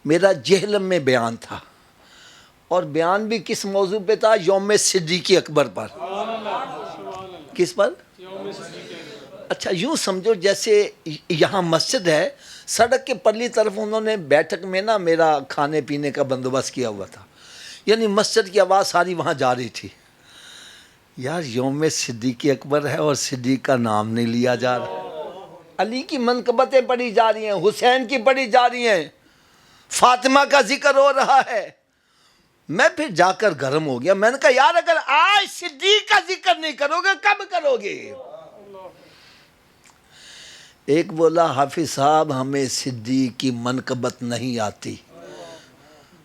میرا جہلم میں بیان تھا، اور بیان بھی کس موضوع پہ تھا؟ یوم صدیق اکبر پر۔ کس پر؟ اچھا یوں سمجھو جیسے یہاں مسجد ہے، سڑک کے پرلی طرف انہوں نے بیٹھک میں نا میرا کھانے پینے کا بندوبست کیا ہوا تھا، یعنی مسجد کی آواز ساری وہاں جا رہی تھی۔ یار یوم صدیق اکبر ہے اور صدیق کا نام نہیں لیا جا رہا، علی کی منقبتیں پڑھی جا رہی ہیں، حسین کی پڑھی جا رہی ہیں، فاطمہ کا ذکر ہو رہا ہے۔ میں پھر جا کر گرم ہو گیا، میں نے کہا یار اگر آج صدیق کا ذکر نہیں کرو گے کب کرو گے؟ ایک بولا حافظ صاحب ہمیں صدیق کی منقبت نہیں آتی۔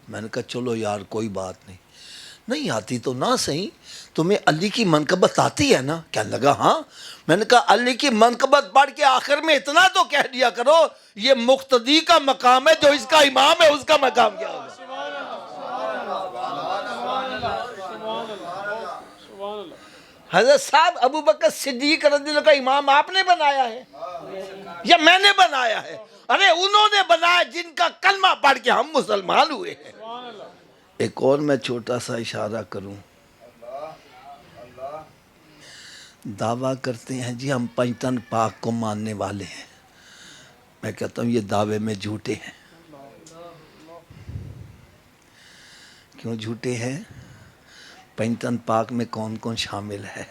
میں نے کہا چلو یار کوئی بات نہیں آتی تو نہ صحیح، تمہیں علی کی منقبت آتی ہے نا؟ کہنے لگا ہاں۔ میں نے کہا علی کی منقبت پڑھ کے آخر میں اتنا تو کہہ دیا کرو یہ مقتدی کا مقام ہے، جو اس کا امام ہے اس کا مقام کیا ہوگا؟ حضرت صاحب ابو بکر صدیق رضی اللہ کا امام آپ نے بنایا ہے یا میں نے بنایا ہے؟ ارے انہوں نے بنایا جن کا کلمہ پڑھ کے ہم مسلمان ہوئے ہیں۔ ایک اور میں چھوٹا سا اشارہ کروں، دعویٰ کرتے ہیں جی ہم پنجتن پاک کو ماننے والے ہیں، میں کہتا ہوں یہ دعوے میں جھوٹے ہیں۔ کیوں جھوٹے ہیں؟ پنجتن پاک میں کون کون شامل ہے؟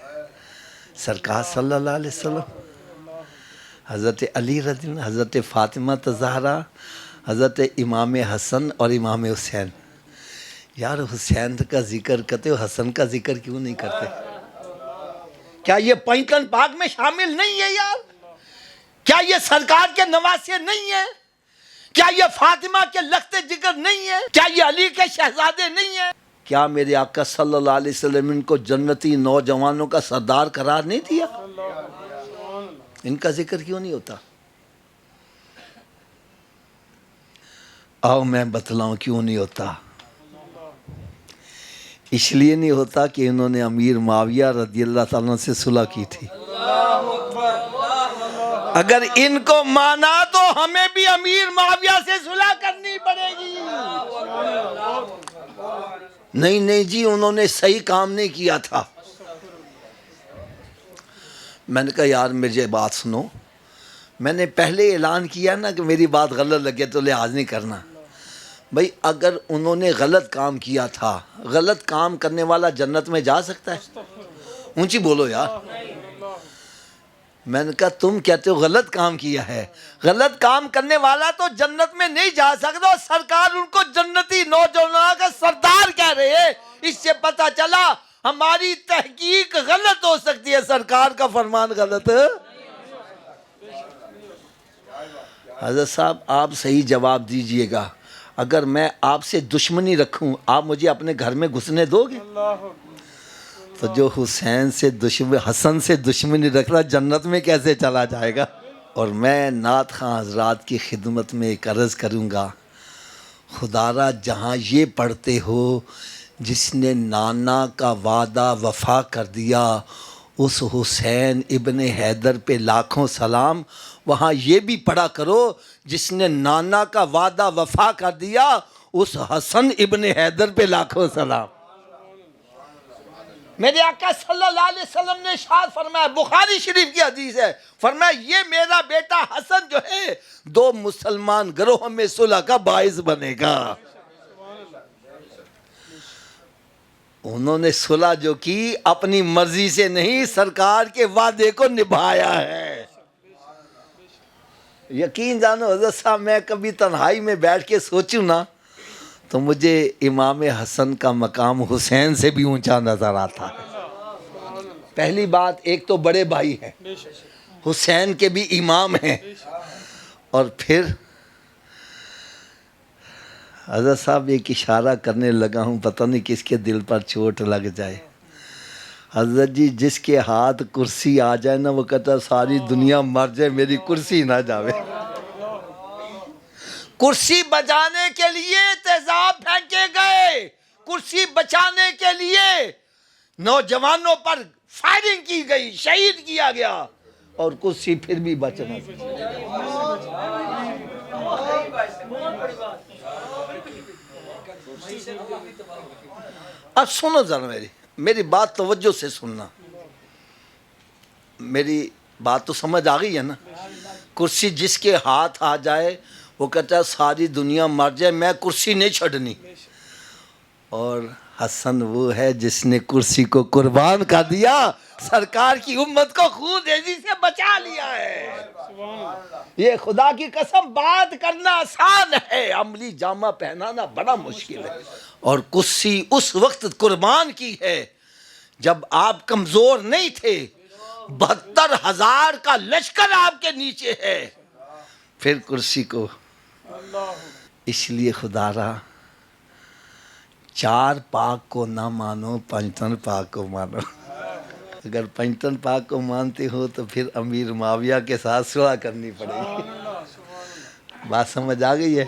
سرکار صلی اللہ علیہ وسلم، حضرت علی رضی اللہ، حضرت فاطمہ زہرا، حضرت امام حسن اور امام حسین۔ یار حسین کا ذکر کرتے ہو، حسن کا ذکر کیوں نہیں کرتے؟ کیا یہ پنجتن پاک میں شامل نہیں ہے یار؟ کیا یہ سرکار کے نواسے نہیں ہیں؟ کیا یہ فاطمہ کے لخت جگر نہیں ہے؟ کیا یہ علی کے شہزادے نہیں ہیں؟ کیا میرے آقا صلی اللہ علیہ وسلم ان کو جنتی نوجوانوں کا سردار قرار نہیں دیا؟ ان کا ذکر کیوں نہیں ہوتا؟ آؤ میں بتلاؤں کیوں نہیں ہوتا۔ اس لیے نہیں ہوتا کہ انہوں نے امیر معاویہ رضی اللہ تعالیٰ سے صلح کی تھی۔ اگر ان کو مانا تو ہمیں بھی امیر معاویہ سے صلح کرنی پڑے گی۔ نہیں جی انہوں نے صحیح کام نہیں کیا تھا۔ میں نے کہا یار مجھے بات سنو، میں نے پہلے اعلان کیا نا کہ میری بات غلط لگے تو لحاظ نہیں کرنا۔ بھئی اگر انہوں نے غلط کام کیا تھا، غلط کام کرنے والا جنت میں جا سکتا ہے؟ اونچی بولو یار۔ میں نے کہا تم کہتے ہو غلط کام کیا ہے، غلط کام کرنے والا تو جنت میں نہیں جا سکتا، اور سرکار ان کو جنتی نوجوانوں کا سردار کہہ رہے ہیں۔ اس سے پتہ چلا ہماری تحقیق غلط ہو سکتی ہے، سرکار کا فرمان غلط۔ حضرت صاحب آپ صحیح جواب دیجئے گا، اگر میں آپ سے دشمنی رکھوں آپ مجھے اپنے گھر میں گھسنے دو گے؟ تو جو حسین سے حسن سے دشمنی رکھ رہا جنت میں کیسے چلا جائے گا؟ اور میں نعت خواں حضرات کی خدمت میں ایک عرض کروں گا، خدا را جہاں یہ پڑھتے ہو جس نے نانا کا وعدہ وفا کر دیا اس حسین ابن حیدر پہ لاکھوں سلام، وہاں یہ بھی پڑھا کرو جس نے نانا کا وعدہ وفا کر دیا اس حسن ابن حیدر پہ لاکھوں سلام۔ میرے آقا صلی اللہ علیہ وسلم نے ارشاد فرمایا، بخاری شریف کی حدیث ہے، فرمایا یہ میرا بیٹا حسن جو ہے 2 مسلمان گروہوں میں صلح کا باعث بنے گا۔ انہوں نے صلح جو کی اپنی مرضی سے نہیں، سرکار کے وعدے کو نبھایا ہے۔ یقین جانو حضرت صاحب میں کبھی تنہائی میں بیٹھ کے سوچوں نا تو مجھے امام حسن کا مقام حسین سے بھی اونچا نظر آتا ہے۔ پہلی بات ایک تو بڑے بھائی ہیں، حسین کے بھی امام ہیں، اور پھر حضرت صاحب ایک اشارہ کرنے لگا ہوں، پتہ نہیں کس کے دل پر چوٹ لگ جائے۔ حضرت جی جس کے ہاتھ کرسی آ جائے نا وہ کہتا ہے ساری دنیا مر جائے میری کرسی نہ جاوے۔ کرسی بچانے کے لیے تیزاب پھینکے گئے، کرسی بچانے کے لیے نوجوانوں پر فائرنگ کی گئی، شہید کیا گیا، اور کرسی پھر بھی بچ نہ سکی۔ اب سنو ذرا میری بات توجہ سے سننا، میری بات تو سمجھ آ گئی ہے نا؟ کرسی جس کے ہاتھ آ جائے وہ کہتا ہے ساری دنیا مر جائے میں کرسی نہیں چھڑنی، اور حسن وہ ہے جس نے کرسی کو قربان کر دیا، سرکار کی امت کو خون ریزی سے بچا لیا ہے۔ یہ خدا کی قسم بات کرنا آسان ہے، عملی جامہ پہنانا بڑا مشکل ہے۔ اور کرسی اس وقت قربان کی ہے جب آپ کمزور نہیں تھے، 72,000 کا لشکر آپ کے نیچے ہے، پھر کرسی کو۔ اس لیے خدا را 4 پاک کو نہ مانو، پنجتن پاک کو مانو۔ اگر پنجتن پاک کو مانتے ہو تو پھر امیر معاویہ کے ساتھ صلح کرنی پڑے گی۔ بات سمجھ آ گئی ہے؟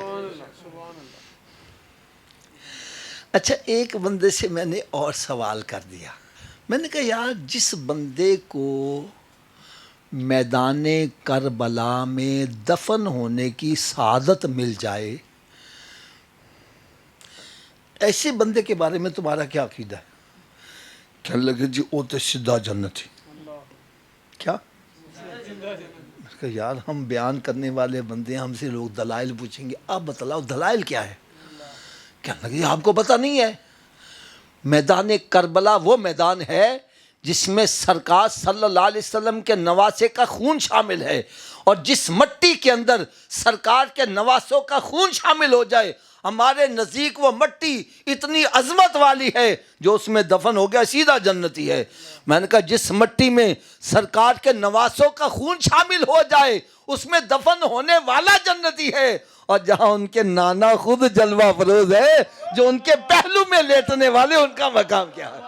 اچھا، ایک بندے سے میں نے اور سوال کر دیا، میں نے کہا یار جس بندے کو میدان کربلا میں دفن ہونے کی سعادت مل جائے، ایسے بندے کے بارے میں تمہارا کیا عقیدہ ہے؟ کہنے لگے جی وہ تو سیدھا جنت ہی۔ کیا؟ میں نے کہا یار ہم بیان کرنے والے بندے ہیں، ہم سے لوگ دلائل پوچھیں گے، آپ بتلاؤ دلائل کیا ہے؟ کہنے لگے آپ کو پتہ نہیں ہے، میدان کربلا وہ میدان ہے جس میں سرکار صلی اللہ علیہ وسلم کے نواسے کا خون شامل ہے، اور جس مٹی کے اندر سرکار کے نواسوں کا خون شامل ہو جائے، ہمارے نزدیک وہ مٹی اتنی عظمت والی ہے جو اس میں دفن ہو گیا سیدھا جنتی ہے۔ میں نے کہا جس مٹی میں سرکار کے نواسوں کا خون شامل ہو جائے اس میں دفن ہونے والا جنتی ہے، اور جہاں ان کے نانا خود جلوہ فروز ہے، جو ان کے پہلو میں لیٹنے والے، ان کا مقام کیا ہے؟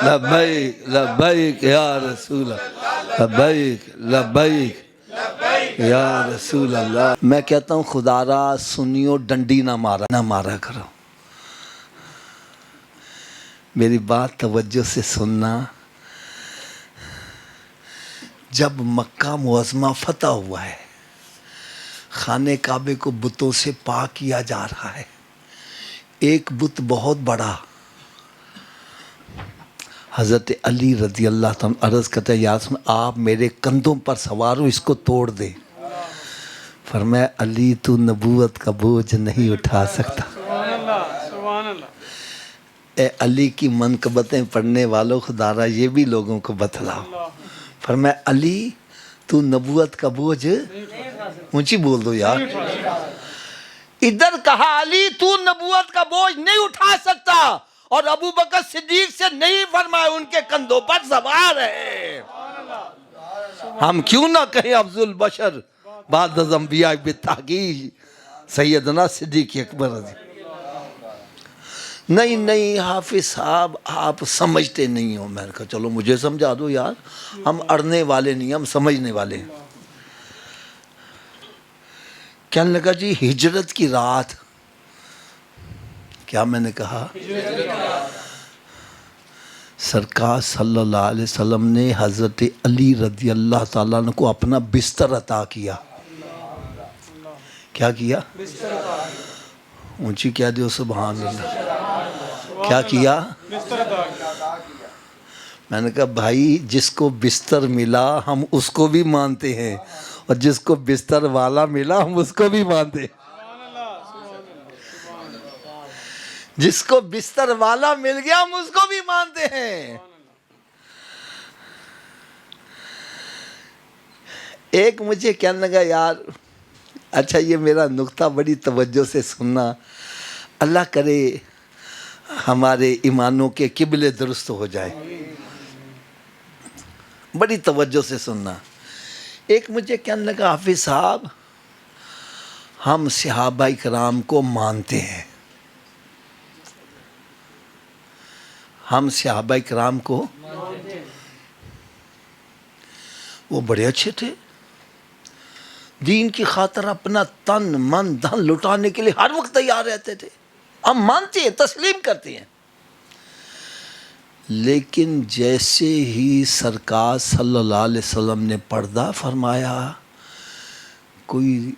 لبیک لبیک یا رسول اللہ، لبیک لبیک یا رسول اللہ۔ میں کہتا ہوں خدا را سنیو ڈنڈی نہ مارا کرو۔ میری بات توجہ سے سننا، جب مکہ معظمہ فتح ہوا ہے، خانہ کعبے کو بتوں سے پاک کیا جا رہا ہے، ایک بت بہت بڑا، حضرت علی رضی اللہ تعالیٰ عرض کرتے ہیں یا رسول آپ میرے کندھوں پر سوار ہو، اس کو توڑ دے۔ فرمایا علی تو نبوت کا بوجھ نہیں اٹھا سکتا۔ اے علی کی منقبتیں پڑھنے والوں خدا را یہ بھی لوگوں کو بتلاؤ۔ فرمایا علی تو نبوت کا بوجھ، اونچی بول دو یار، ادھر کہا علی تو نبوت کا بوجھ نہیں اٹھا سکتا، اور ابو بکر صدیق سے نہیں فرمایا ان کے کندھوں پر سوار ہے۔ ہم کیوں نہ کہیں افضل البشر بعد از انبیاء بالتحقیق سیدنا صدیق اکبر رضی۔ نہیں حافظ صاحب آپ سمجھتے نہیں ہو۔ میں نے کہا چلو مجھے سمجھا دو یار، ہم اڑنے والے نہیں، ہم سمجھنے والے ہیں۔ کہنے لگا جی ہجرت کی رات، کیا میں نے کہا؟ سرکار صلی اللہ علیہ وسلم نے حضرت علی رضی اللہ تعالیٰ عنہ کو اپنا بستر عطا کیا۔ کیا کیا؟ اونچی کیا دیو سبحان اللہ۔ کیا کیا؟ میں نے کہا بھائی جس کو بستر ملا ہم اس کو بھی مانتے ہیں، اور جس کو بستر والا ملا ہم اس کو بھی مانتے ہیں۔ جس کو بستر والا مل گیا ہم اس کو بھی مانتے ہیں۔ ایک مجھے کہنے لگا یار اچھا یہ میرا نقطہ بڑی توجہ سے سننا، اللہ کرے ہمارے ایمانوں کے قبلے درست ہو جائے، بڑی توجہ سے سننا۔ ایک مجھے کہنے لگا حافظ صاحب ہم صحابہ کرام کو مانتے ہیں، ہم صحابہ کرام کو، وہ بڑے اچھے تھے، دین کی خاطر اپنا تن من دھن لٹانے کے لیے ہر وقت تیار رہتے تھے، ہم مانتے ہیں، تسلیم کرتے ہیں۔ لیکن جیسے ہی سرکار صلی اللہ علیہ وسلم نے پردہ فرمایا، کوئی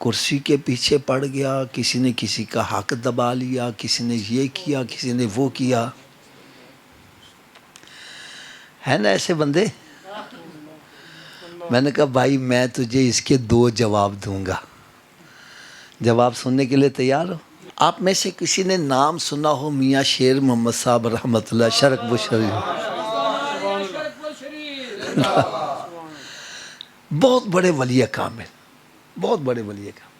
کرسی کے پیچھے پڑ گیا، کسی نے کسی کا حق دبا لیا، کسی نے یہ کیا، کسی نے وہ کیا. ہے نا ایسے بندے؟ میں نے کہا بھائی میں تجھے اس کے 2 جواب دوں گا. جواب سننے کے لیے تیار ہو؟ آپ میں سے کسی نے نام سنا ہو میاں شیر محمد صاحب رحمۃ اللہ شرک بشری؟ بہت بڑے ولی کامل، بہت بڑے ولی کامل.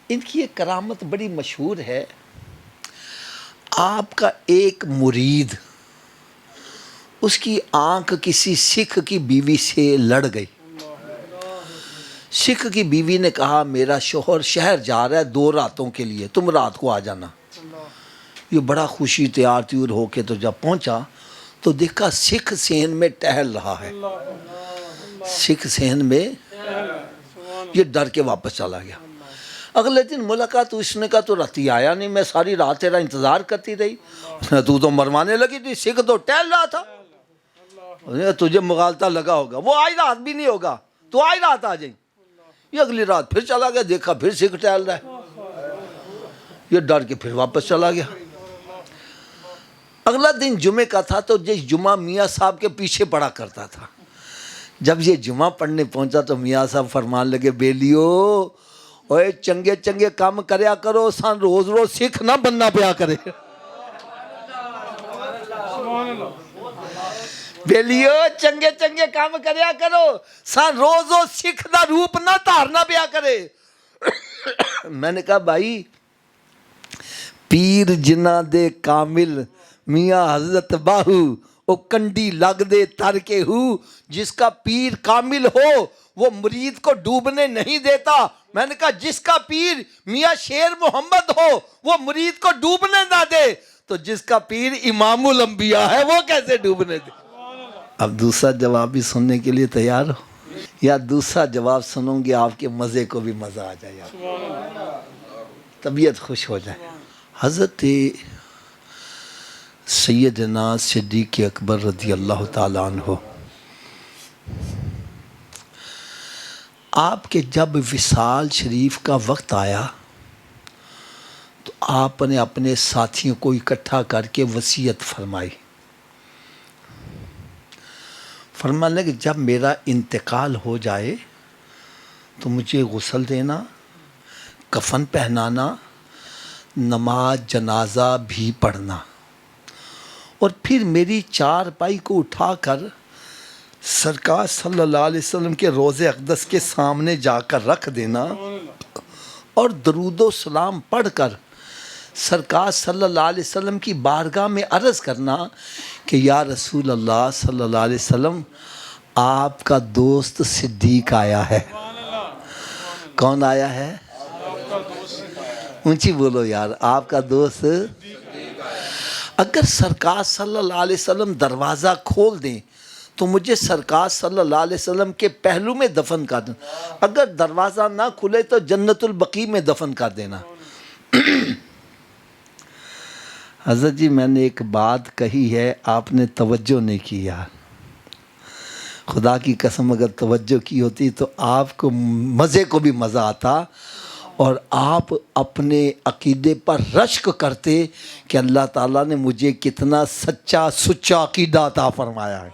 ان کی ایک کرامت بڑی مشہور ہے. آپ کا ایک مرید، اس کی آنکھ کسی سکھ کی بیوی سے لڑ گئی. سکھ کی بیوی نے کہا میرا شوہر شہر جا رہا ہے 2 راتوں کے لیے، تم رات کو آ جانا. یہ بڑا خوشی تیار تیور ہو کے تو جب پہنچا تو دیکھا سکھ صحن میں ٹہل رہا ہے. سکھ صحن میں یہ ڈر کے واپس چلا گیا. اگلے دن ملاقات، اس نے کہا تو راتی آیا نہیں، میں ساری رات تیرا انتظار کرتی رہی. تو مروانے لگی تھی، سکھ تو ٹہل رہا تھا. تجھے مغالطہ لگا ہوگا، وہ آج رات بھی نہیں ہوگا، تو آج رات آ جائیں. یہ اگلی رات پھر چلا گیا، دیکھا پھر سکھ ٹہل رہا ہے. یہ ڈر کے پھر واپس چلا گیا. اگلا دن جمعے کا تھا تو جس جمعہ میاں صاحب کے پیچھے پڑا کرتا تھا. جب یہ جمعہ پڑھنے پہنچا تو میاں صاحب فرمان لگے بیلیو اوے چنگے چنگے کام کریا کرو، سان روز روز سکھ نہ بننا پیا کرے. بیلیو چنگے چنگے کام کریا کرو، سان روز روز سکھ دا روپ نہ دھارنا پیا کرے. میں نے کہا بھائی پیر جنہ دے کامل میاں حضرت باہو او کنڈی لگ دے تر کے ہو. جس کا پیر کامل ہو وہ مرید کو ڈوبنے نہیں دیتا. میں نے کہا جس کا پیر میاں شیر محمد ہو وہ مرید کو ڈوبنے نہ دے، تو جس کا پیر امام الانبیاء ہے وہ کیسے ڈوبنے دے؟ اب دوسرا جواب بھی سننے کے لیے تیار ہو؟ یا دوسرا جواب سنوں گے آپ کے مزے کو بھی مزہ آ جائے، طبیعت خوش ہو جائے. حضرت سیدنا صدیق اکبر رضی اللہ تعالیٰ عنہ، آپ کے جب وصال شریف کا وقت آیا تو آپ نے اپنے ساتھیوں کو اکٹھا کر کے وصیت فرمائی. فرمانے کہ جب میرا انتقال ہو جائے تو مجھے غسل دینا، کفن پہنانا، نماز جنازہ بھی پڑھنا، اور پھر میری 4 پائی کو اٹھا کر سرکار صلی اللہ علیہ وسلم کے روضہ اقدس کے سامنے جا کر رکھ دینا، اور درود و سلام پڑھ کر سرکار صلی اللہ علیہ وسلم کی بارگاہ میں عرض کرنا کہ یا رسول اللہ صلی اللہ علیہ وسلم آپ کا دوست صدیق آیا ہے. کون آیا ہے؟ اونچی بولو یار، آپ کا دوست. اگر سرکار صلی اللہ علیہ وسلم دروازہ کھول دیں تو مجھے سرکار صلی اللہ علیہ وسلم کے پہلو میں دفن کر دینا. اگر دروازہ نہ کھلے تو جنت البقیع میں دفن کر دینا. حضرت جی میں نے ایک بات کہی ہے، آپ نے توجہ نہیں کیا. خدا کی قسم اگر توجہ کی ہوتی تو آپ کو مزے کو بھی مزہ آتا، اور آپ اپنے عقیدے پر رشک کرتے کہ اللہ تعالیٰ نے مجھے کتنا سچا سچا عقیدہ عطا فرمایا ہے.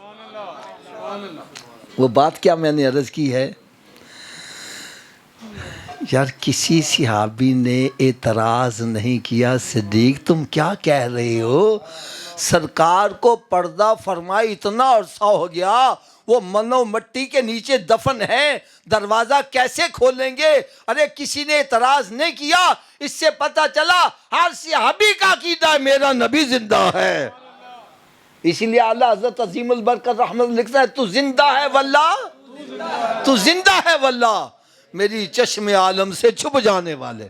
وہ بات کیا میں نے عرض کی ہے یار، کسی صحابی نے اعتراض نہیں کیا صدیق تم کیا کہہ رہے ہو، سرکار کو پردہ فرمائی اتنا عرصہ ہو گیا، وہ منو مٹی کے نیچے دفن ہے، دروازہ کیسے کھولیں گے؟ ارے کسی نے اعتراض نہیں کیا. اس سے پتہ چلا ہر صحابی کا عقیدہ ہے میرا نبی زندہ ہے. اسی لیے اعلیٰ حضرت عظیم البرکت رحمت لکھتا ہے تو زندہ ہے واللہ، تو زندہ ہے واللہ میری چشم عالم سے چھپ جانے والے.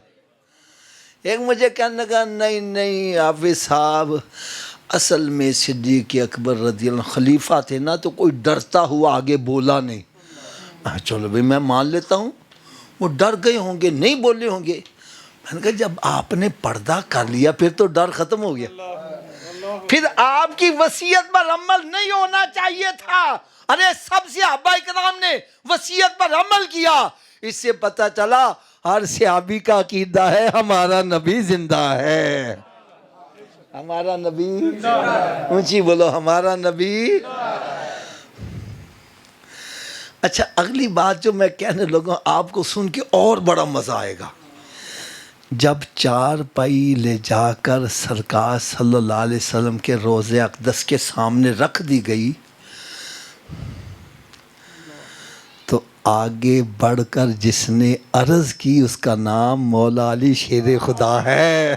ایک مجھے کہنے لگا نہیں حافظ صاحب اصل میں صدیق اکبر رضی اللہ عنہ خلیفہ تھے نا، تو کوئی ڈرتا ہوا آگے بولا نہیں. چلو بھائی میں مان لیتا ہوں وہ ڈر گئے ہوں گے، نہیں بولے ہوں گے. میں نے کہا جب آپ نے پردہ کر لیا پھر تو ڈر ختم ہو گیا. پھر آپ کی وصیت پر عمل نہیں ہونا چاہیے تھا. ارے سب صحابہ کرام نے وصیت پر عمل کیا. اس سے پتہ چلا ہر صحابی کا عقیدہ ہے ہمارا نبی زندہ ہے، ہمارا نبی، اونچی بولو، ہمارا نبی۔ اچھا، اگلی بات جو میں کہنے لگا آپ کو سن کے اور بڑا مزہ آئے گا۔ جب چار پائی لے جا کر سرکار صلی اللہ علیہ وسلم کے روضہ اقدس کے سامنے رکھ دی گئی تو آگے بڑھ کر جس نے عرض کی اس کا نام مولا علی شیر خدا ہے۔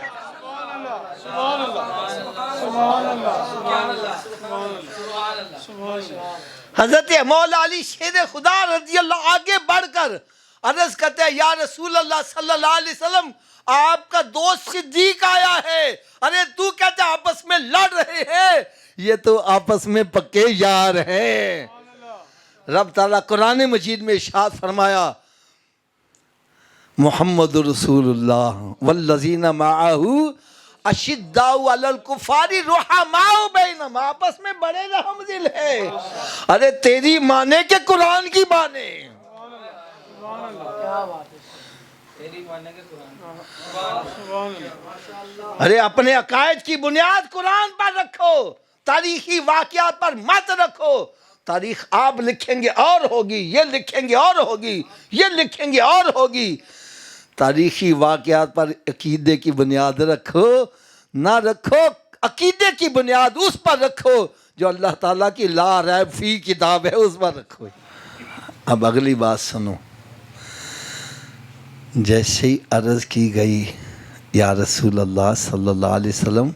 حضرت مولا علی شیر خدا رضی اللہ آگے بڑھ کر عرض کرتے ہیں یا رسول اللہ صلی اللہ علیہ وسلم، آپ کا دوست صدیق آیا ہے۔ ارے تو کہتے آپس میں لڑ رہے ہیں، یہ تو آپس میں پکے یار ہیں۔ رب تعالیٰ قرآن مجید میں ارشاد فرمایا محمد رسول اللہ والذین معہ اشداء علی الکفار رحماء بینہم، آپس میں بڑے رحم دل ہے۔ ارے تیری مانے کہ قرآن کی مانے؟ ارے اپنے عقائد کی بنیاد قرآن پر رکھو، تاریخی واقعات پر مت رکھو۔ تاریخ آپ لکھیں گے اور ہوگی، یہ لکھیں گے اور ہوگی، یہ لکھیں گے اور ہوگی۔ تاریخی واقعات پر عقیدے کی بنیاد رکھو، نہ رکھو عقیدے کی بنیاد اس پر رکھو جو اللہ تعالیٰ کی لا ریب فی کتاب ہے، اس پر رکھو۔ اب اگلی بات سنو، جیسے ہی عرض کی گئی یا رسول اللہ صلی اللہ علیہ وسلم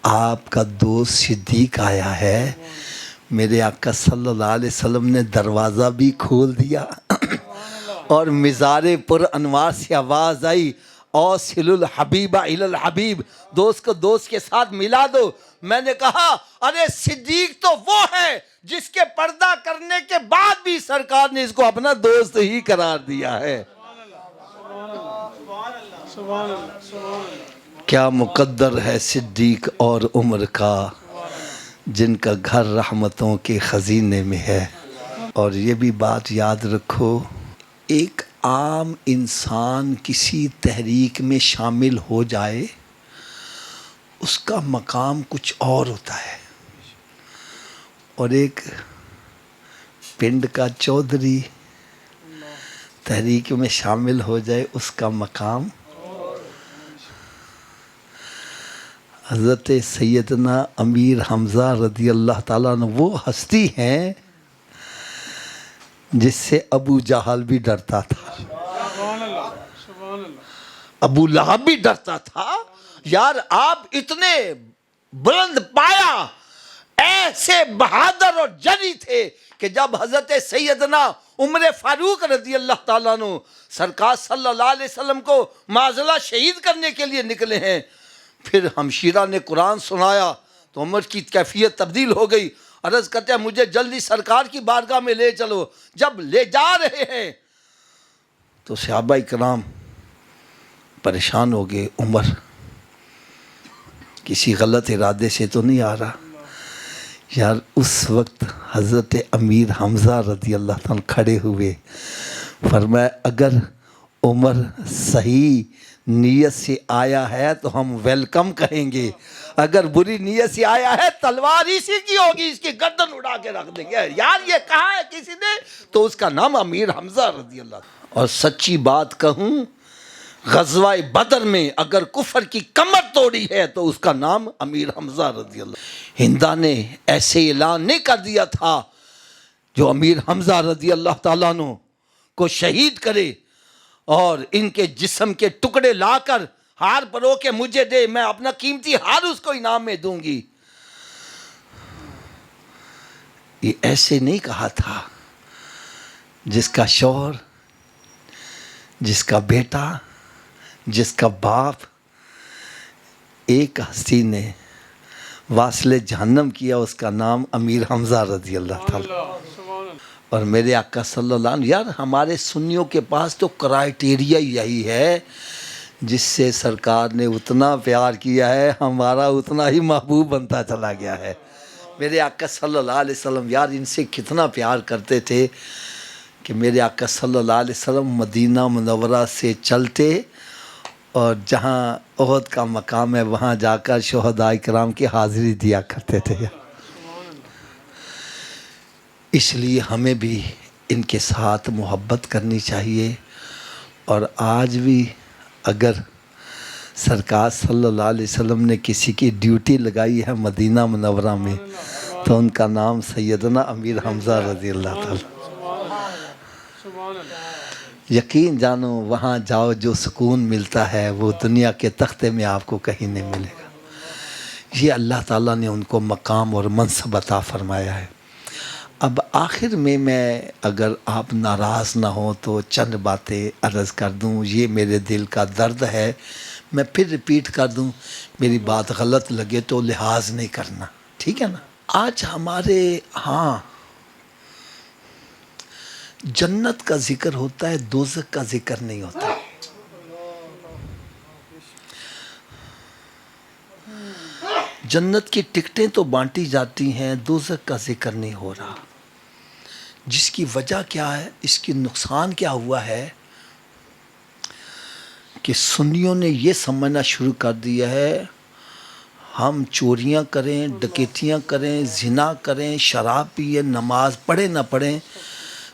آپ کا دوست صدیق آیا ہے، میرے آقا صلی اللہ علیہ وسلم نے دروازہ بھی کھول دیا اور مزار پر انوار سے آواز آئی اوصل الحبیب الی الحبیب، دوست کو دوست کے ساتھ ملا دو۔ میں نے کہا ارے صدیق تو وہ ہے جس کے پردہ کرنے کے بعد بھی سرکار نے اس کو اپنا دوست ہی قرار دیا ہے۔ کیا مقدر ہے صدیق اور عمر کا، جن کا گھر رحمتوں کے خزینے میں ہے۔ اور یہ بھی بات یاد رکھو، ایک عام انسان کسی تحریک میں شامل ہو جائے اس کا مقام کچھ اور ہوتا ہے، اور ایک پنڈ کا چودھری تحریک میں شامل ہو جائے اس کا مقام۔ حضرت سیدنا امیر حمزہ رضی اللہ تعالیٰ عنہ وہ ہستی ہیں جس سے ابو جہل بھی ڈرتا تھا، ابو لہب بھی ڈرتا تھا۔ یار آپ اتنے بلند پایا، ایسے بہادر اور جری تھے کہ جب حضرت سیدنا عمر فاروق رضی اللہ تعالیٰ عنہ سرکار صلی اللہ علیہ وسلم کو معزلہ شہید کرنے کے لیے نکلے ہیں، پھر ہمشیرہ نے قرآن سنایا تو عمر کی کیفیت تبدیل ہو گئی۔ عرض کرتے ہیں مجھے جلدی سرکار کی بارگاہ میں لے چلو۔ جب لے جا رہے ہیں تو صحابہ کرام پریشان ہو گئے، عمر کسی غلط ارادے سے تو نہیں آ رہا؟ یار اس وقت حضرت امیر حمزہ رضی اللہ تعالیٰ کھڑے ہوئے، فرمایا اگر عمر صحیح نیت سے آیا ہے تو ہم ویلکم کہیں گے، اگر بری نیت سے آیا ہے تلوار اسی کی ہوگی، اس کی گردن اڑا کے رکھ دیں گے۔ یار یہ کہا ہے کسی نے تو اس کا نام امیر حمزہ رضی اللہ عنہ۔ اور سچی بات کہوں، غزوہ بدر میں اگر کفر کی کمر توڑی ہے تو اس کا نام امیر حمزہ رضی اللہ۔ ہندا نے ایسے اعلان نہیں کر دیا تھا جو امیر حمزہ رضی اللہ تعالیٰ عنہ کو شہید کرے اور ان کے جسم کے ٹکڑے لا کر ہار پرو کے مجھے دے، میں اپنا قیمتی ہار اس کو انعام میں دوں گی۔ یہ ایسے نہیں کہا تھا۔ جس کا شوہر، جس کا بیٹا، جس کا باپ ایک ہستی نے واصل جہنم کیا، اس کا نام امیر حمزہ رضی اللہ تعالیٰ۔ اور میرے آقا صلی اللہ علیہ وسلم، یار ہمارے سنیوں کے پاس تو کرائیٹیریا یہی ہے، جس سے سرکار نے اتنا پیار کیا ہے ہمارا اتنا ہی محبوب بنتا چلا گیا ہے۔ میرے آقا صلی اللہ علیہ وسلم یار ان سے کتنا پیار کرتے تھے کہ میرے آقا صلی اللہ علیہ وسلم مدینہ منورہ سے چلتے اور جہاں احد کا مقام ہے وہاں جا کر شہداء کرام کی حاضری دیا کرتے تھے. اس لیے ہمیں بھی ان کے ساتھ محبت کرنی چاہیے. اور آج بھی اگر سرکار صلی اللہ علیہ وسلم نے کسی کی ڈیوٹی لگائی ہے مدینہ منورہ میں تو ان کا نام سیدنا امیر حمزہ رضی اللہ تعالیٰ. یقین جانو وہاں جاؤ جو سکون ملتا ہے وہ دنیا کے تختے میں آپ کو کہیں نہیں ملے گا. یہ اللہ تعالیٰ نے ان کو مقام اور منصب عطا فرمایا ہے. اب آخر میں اگر آپ ناراض نہ ہوں تو چند باتیں عرض کر دوں. یہ میرے دل کا درد ہے. میں پھر ریپیٹ کر دوں, میری بات غلط لگے تو لحاظ نہیں کرنا, ٹھیک ہے نا. آج ہمارے ہاں جنت کا ذکر ہوتا ہے, دوزخ کا ذکر نہیں ہوتا. جنت کی ٹکٹیں تو بانٹی جاتی ہیں, دوزخ کا ذکر نہیں ہو رہا. جس کی وجہ کیا ہے, اس کی نقصان کیا ہوا ہے کہ سنیوں نے یہ سمجھنا شروع کر دیا ہے ہم چوریاں کریں, ڈکیتیاں کریں, زنا کریں, شراب پیئیں, نماز پڑھیں نہ پڑھیں,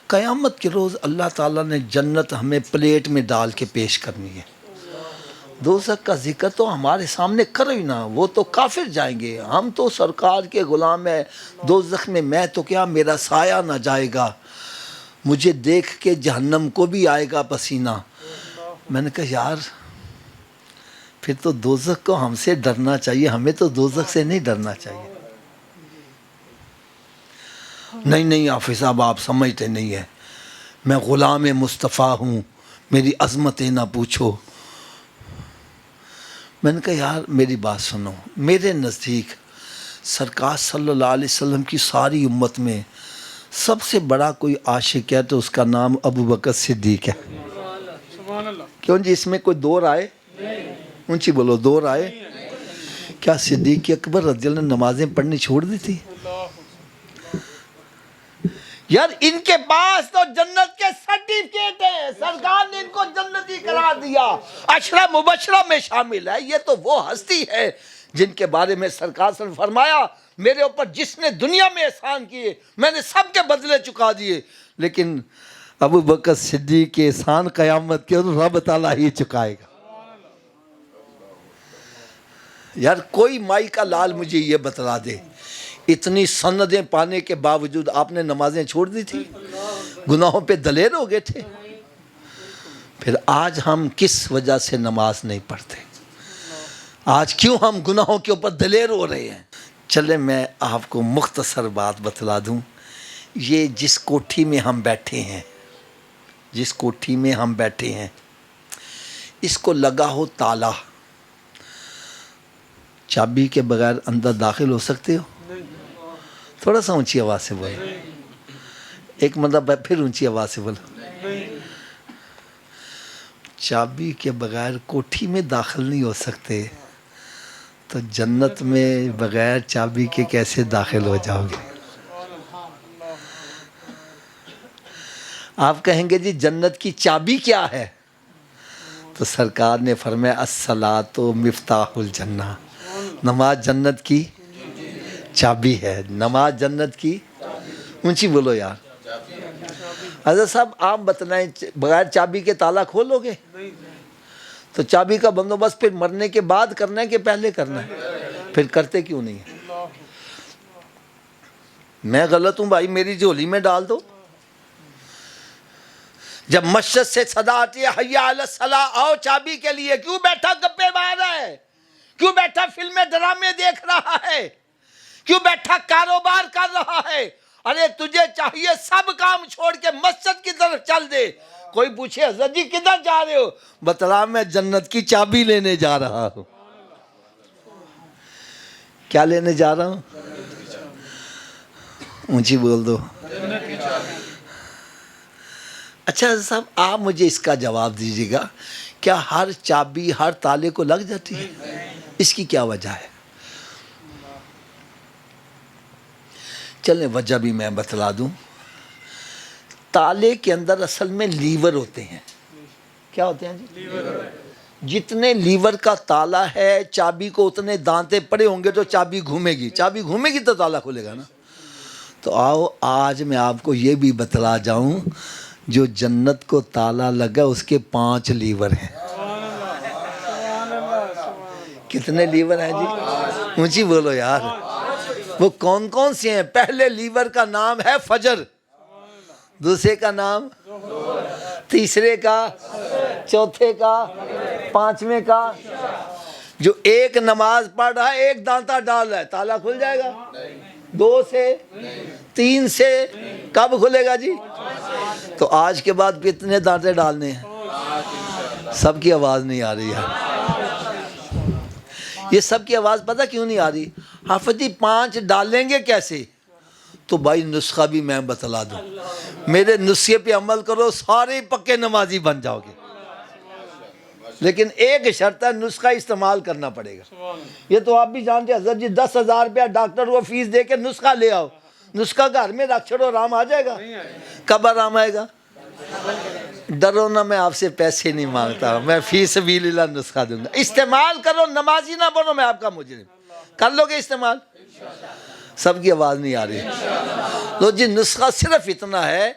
قیامت کے روز اللہ تعالیٰ نے جنت ہمیں پلیٹ میں ڈال کے پیش کرنی ہے. دوزخ کا ذکر تو ہمارے سامنے کرو ہی نہ, وہ تو کافر جائیں گے. ہم تو سرکار کے غلام ہیں. دوزخ میں میں تو کیا, میرا سایہ نہ جائے گا, مجھے دیکھ کے جہنم کو بھی آئے گا پسینہ. میں نے کہا یار پھر تو دوزخ کو ہم سے ڈرنا چاہیے, ہمیں تو دوزخ سے نہیں ڈرنا چاہیے. نہیں حافظ صاحب آپ سمجھتے نہیں ہیں, میں غلام مصطفیٰ ہوں, میری عظمتیں نہ پوچھو. میں نے کہا یار میری بات سنو, میرے نزدیک سرکار صلی اللہ علیہ وسلم کی ساری امت میں سب سے بڑا کوئی عاشق ہے تو اس کا نام ابو بکر صدیق ہے. کیوں جی, اس میں کوئی دو رائے, اونچی بولو, دو رائے. کیا صدیق اکبر رضی اللہ عنہ نے نمازیں پڑھنی چھوڑ دی تھی؟ یار ان کے پاس تو جنت کے سرٹیفکیٹ ہے, سرکار نے ان کو جنتی قرار دیا, عشرہ مبشرہ میں شامل ہے. یہ تو وہ ہستی ہے جن کے بارے میں سرکار صلی اللہ علیہ وسلم نے فرمایا میرے اوپر جس نے دنیا میں احسان کیے میں نے سب کے بدلے چکا دیے, لیکن ابو بکر صدیق کے احسان قیامت کے رب تعالیٰ ہی چکائے گا. یار کوئی مائی کا لال مجھے یہ بتلا دے, اتنی سندیں پانے کے باوجود آپ نے نمازیں چھوڑ دی تھی, گناہوں پہ دلیر ہو گئے تھے. پھر آج ہم کس وجہ سے نماز نہیں پڑھتے, آج کیوں ہم گناہوں کے اوپر دلیر ہو رہے ہیں؟ چلے میں آپ کو مختصر بات بتلا دوں. یہ جس کوٹھی میں ہم بیٹھے ہیں, جس کوٹھی میں ہم بیٹھے ہیں, اس کو لگا ہو تالا, چابی کے بغیر اندر داخل ہو سکتے ہو؟ تھوڑا سا اونچی آواز سے بولو, ایک مطلب پھر اونچی آواز سے بولو. چابی کے بغیر کوٹھی میں داخل نہیں ہو سکتے تو جنت میں بغیر چابی کے کیسے داخل ہو جاؤ گے؟ آپ کہیں گے جی جنت کی چابی کیا ہے, تو سرکار نے فرمایا الصلاۃ مفتاح الجنہ, نماز جنت کی چابی ہے. نماز جنت کی, اونچی بولو یار. حضرت صاحب آپ بتلائیں بغیر چابی کے تالا کھولو گے؟ تو چابی کا بندوبست پھر مرنے کے بعد کرنا ہے کہ پہلے کرنا ہے؟ پھر کرتے کیوں نہیں ہے؟ میں غلط ہوں بھائی, میری جھولی میں ڈال دو. جب مسجد سے صدا آتی ہے حی علی الصلاۃ, آؤ چابی کے لیے, کیوں بیٹھا گپے مار رہا ہے, کیوں بیٹھا فلمیں ڈرامے دیکھ رہا ہے, کیوں بیٹھا کاروبار کر رہا ہے؟ ارے تجھے چاہیے سب کام چھوڑ کے مسجد کی طرف چل دے. کوئی پوچھے حضرت جی کدھر جا رہے ہو, بتلا میں جنت کی چابی لینے جا رہا ہوں. کیا لینے جا رہا ہوں؟ اونچی بول دو. اچھا حضرت صاحب آپ مجھے اس کا جواب دیجیے گا, کیا ہر چابی ہر تالے کو لگ جاتی ہے؟ اس کی کیا وجہ ہے؟ چلیں وجہ بھی میں بتلا دوں. تالے کے اندر اصل میں لیور ہوتے ہیں. کیا ہوتے ہیں جی؟ جتنے لیور کا تالا ہے چابی کو اتنے دانتے پڑے ہوں گے تو چابی گھومے گی. چابی گھومے گی تو تالا کھلے گا نا. تو آؤ آج میں آپ کو یہ بھی بتلا جاؤں جو جنت کو تالا لگا اس کے 5 لیور ہیں. کتنے لیور ہیں جی؟ اونچی بولو یار. وہ کون کون سے ہیں؟ پہلے لیور کا نام ہے فجر، دوسرے کا نام، تیسرے کا، چوتھے کا، 5ویں کا. جو ایک نماز پڑھ رہا ہے ایک دانتا ڈال رہا ہے تالا کھل جائے گا؟ 2 سے، 3 سے، کب کھلے گا جی؟ تو آج کے بعد کتنے دانتے ڈالنے ہیں؟ سب کی آواز نہیں آ رہی ہے. یہ سب کی آواز پتہ کیوں نہیں آ رہی؟ حافظ جی 5 ڈالیں گے کیسے؟ تو بھائی نسخہ بھی میں بتلا دوں. میرے نسخے پہ عمل کرو سارے پکے نمازی بن جاؤ گے. لیکن ایک شرط ہے، نسخہ استعمال کرنا پڑے گا. یہ تو آپ بھی جانتے ہیں حضرت جی 10,000 روپیہ ڈاکٹر کو فیس دے کے نسخہ لے آؤ. نسخہ گھر میں رکھ چھوڑو، آرام آ جائے گا؟ کب آرام آئے گا؟ ڈرو نہ، میں آپ سے پیسے نہیں مانگتا، میں فی سبیل اللہ نسخہ دوں گا. استعمال کرو، نمازی نہ بنو، میں آپ کا مجرم. کر لو گے استعمال؟ سب کی آواز نہیں آ رہی. تو جی نسخہ صرف اتنا ہے،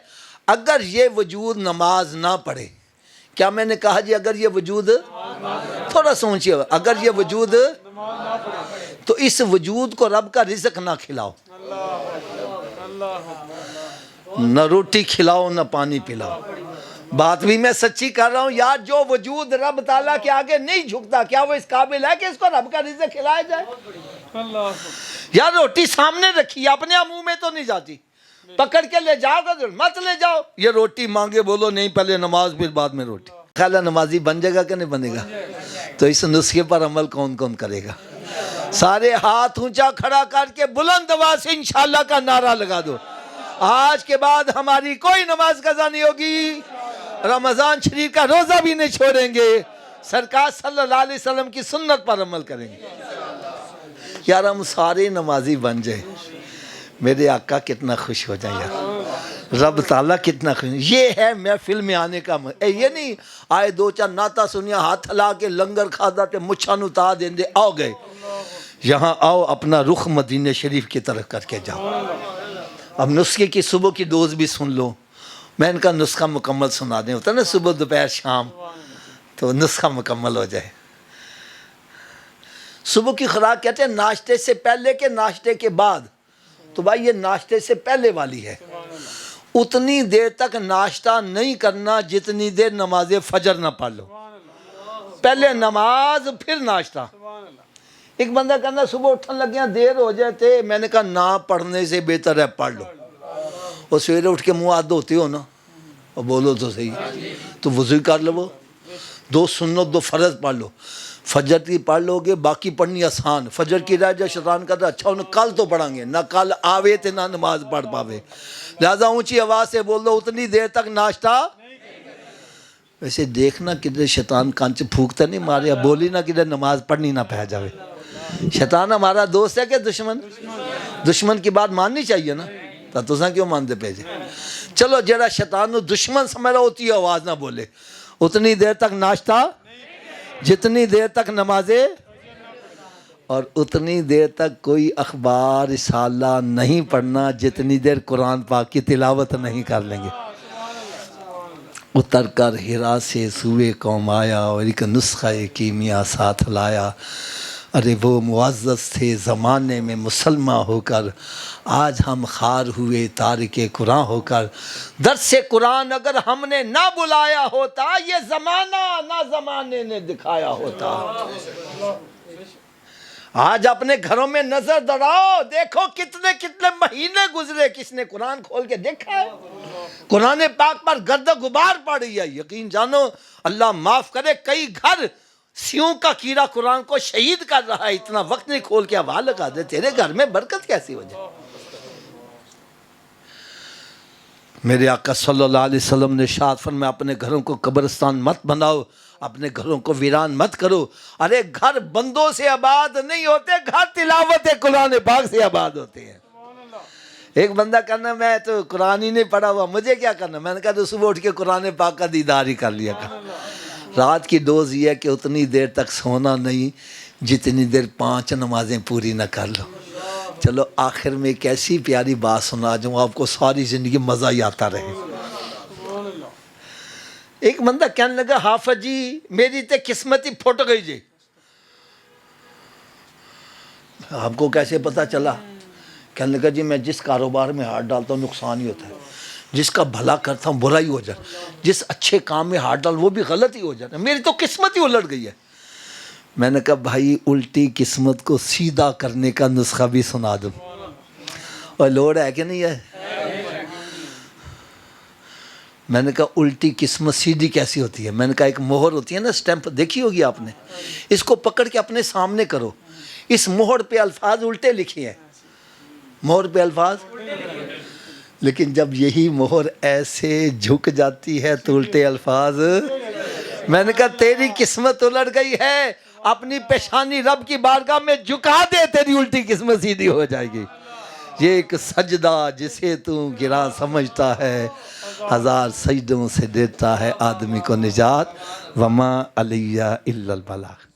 اگر یہ وجود نماز نہ پڑھے، کیا میں نے کہا جی اگر یہ وجود، تھوڑا سوچئے، اگر یہ وجود، تو اس وجود کو رب کا رزق نہ کھلاؤ، نہ روٹی کھلاؤ نہ پانی پلاؤ. بات بھی میں سچی کر رہا ہوں یار. جو وجود رب تعالیٰ کے آگے نہیں جھکتا، کیا وہ اس قابل ہے کہ اس کو رب کا رزق کھلایا جائے؟ یار روٹی سامنے رکھی ہے، اپنے منہ میں تو نہیں جاتی. پکڑ کے لے جاؤ گا، مت لے جاؤ. یہ روٹی مانگے بولو نہیں، پہلے نماز پھر بعد میں روٹی. خیال ہے نمازی بن جائے گا کہ نہیں بنے گا؟ تو اس نسخے پر عمل کون کون کرے گا؟ سارے ہاتھ اونچا کھڑا کر کے بلند آواز سے انشاءاللہ کا نعرہ لگا دو. آج کے بعد ہماری کوئی نماز قضا نہیں ہوگی، رمضان شریف کا روزہ بھی نہیں چھوڑیں گے، سرکار صلی اللہ علیہ وسلم کی سنت پر عمل کریں گے. یار ہم سارے نمازی بن جائیں، میرے آقا کتنا خوش ہو جائیں یار، رب تعالیٰ کتنا خوش. یہ ہے محفل میں آنے کا یہ نہیں آئے 2-4 نعتاں سنیا، ہاتھ ہلا کے لنگر کھادا تے مچھاں نوں تا دیں دے آؤ گئے. یہاں آؤ، اپنا رخ مدینہ شریف کی طرف کر کے جاؤ. اب نسخے کی صبح کی ڈوز بھی سن لو، میں ان کا نسخہ مکمل سنا دیں. ہوتا ہے نا صبح دوپہر شام، تو نسخہ مکمل ہو جائے. صبح کی خوراک کہتے ہیں ناشتے سے پہلے کے ناشتے کے بعد. تو بھائی یہ ناشتے سے پہلے والی ہے. اتنی دیر تک ناشتہ نہیں کرنا جتنی دیر نماز فجر نہ پڑھ لو. پہلے نماز پھر ناشتہ. ایک بندہ کہنا صبح اٹھن لگیاں دیر ہو جاتے، میں نے کہا نہ پڑھنے سے بہتر ہے پڑھ لو. اور سویرے اٹھ کے منہ ہاتھ دھوتے ہو نا، اور بولو تو صحیح، تو وضو کر لو، 2 سنت 2 فرض پڑھ لو. فجر کی پڑھ لو گے، باقی پڑھنی آسان. فجر کی رہ جائے شیطان کہتا اچھا انہیں کل تو پڑھیں گے، نہ کل آوے تے نہ نماز پڑھ پاوے. لہذا اونچی آواز سے بول دو اتنی دیر تک ناشتہ. ویسے دیکھنا کدھر شیطان کانچ پھونکتا نہیں مارے، بولی نہ کدھر نماز پڑھنی نہ پہ جاوے. شیطان ہمارا دوست ہے کہ دشمن؟ دشمن کی بات ماننی چاہیے نا، تو تساں کیوں مانتے پہ جے؟ چلو جڑا شیطان نو دشمن سمجھ رہا ہوتی ہے آواز نہ بولے. اتنی دیر تک ناشتہ، جتنی دیر تک نمازیں، اور اتنی دیر تک کوئی اخبار رسالہ نہیں پڑھنا جتنی دیر قرآن پاک کی تلاوت نہیں کر لیں گے. اتر کر ہرا سے سوئے قوم آیا اور ایک نسخہ کیمیا ساتھ لایا. ارے وہ معزز تھے زمانے میں مسلمان ہو کر، آج ہم خار ہوئے تارک قرآن ہو کر. درس قرآن اگر ہم نے نہ بلایا ہوتا، یہ زمانہ نہ زمانے نے دکھایا ہوتا. آج اپنے گھروں میں نظر دوڑاؤ، دیکھو کتنے کتنے مہینے گزرے، کس نے قرآن کھول کے دیکھا ہے؟ قرآن پاک پر گرد و غبار پڑ رہی ہے. یقین جانو اللہ معاف کرے، کئی گھر سیوں کا کیڑا قرآن کو شہید کر رہا ہے. اتنا وقت نہیں کھول کے آواز لگا دے، تیرے گھر میں برکت کیسی ہو جائے؟ میرے آقا صلی اللہ علیہ وسلم نے ارشاد فرمایا اپنے گھروں کو قبرستان مت بناؤ، اپنے گھروں کو ویران مت کرو. ارے گھر بندوں سے آباد نہیں ہوتے، گھر تلاوت قرآن پاک سے آباد ہوتے ہیں. ایک بندہ کہنا میں تو قرآن ہی نہیں پڑھا ہوا، مجھے کیا کرنا؟ میں نے کہا تو صبح اٹھ کے قرآن پاک کا دیدار ہی کر لیا کر۔ رات کی ڈوز یہ ہے کہ اتنی دیر تک سونا نہیں جتنی دیر 5 نمازیں پوری نہ کر لو۔ چلو آخر میں ایک ایسی پیاری بات سنا جاؤں آپ کو ساری زندگی مزہ ہی آتا رہے۔ ایک بندہ کہنے لگا حافظ جی میری تے قسمت ہی پھٹ گئی جی۔ آپ کو کیسے پتا چلا؟ کہنے لگا جی میں جس کاروبار میں ہاتھ ڈالتا ہوں نقصان ہی ہوتا ہے، جس کا بھلا کرتا ہوں برا ہی ہو جاتا، جس اچھے کام میں ہاتھ ڈال وہ بھی غلط ہی ہو جاتا، میری تو قسمت ہی الٹ گئی ہے۔ میں نے کہا بھائی الٹی قسمت کو سیدھا کرنے کا نسخہ بھی سنا دوں، اور لوڑ ہے کہ نہیں ہے؟ میں نے کہا الٹی قسمت سیدھی کیسی ہوتی ہے؟ میں نے کہا ایک مہر ہوتی ہے نا، سٹیمپ دیکھی ہوگی آپ نے، اس کو پکڑ کے اپنے سامنے کرو، اس مہر پہ الفاظ الٹے لکھے ہیں، مہر پہ الفاظ، لیکن جب یہی مہر ایسے جھک جاتی ہے تو الٹے الفاظ۔ میں نے کہا تیری قسمت الٹ گئی ہے، اپنی پیشانی رب کی بارگاہ میں جھکا دے، تیری الٹی قسمت سیدھی ہو جائے گی۔ یہ ایک سجدہ جسے تو گرا سمجھتا ہے، 1000 سجدوں سے دیتا ہے آدمی کو نجات، وما علیہ الا البلاغ۔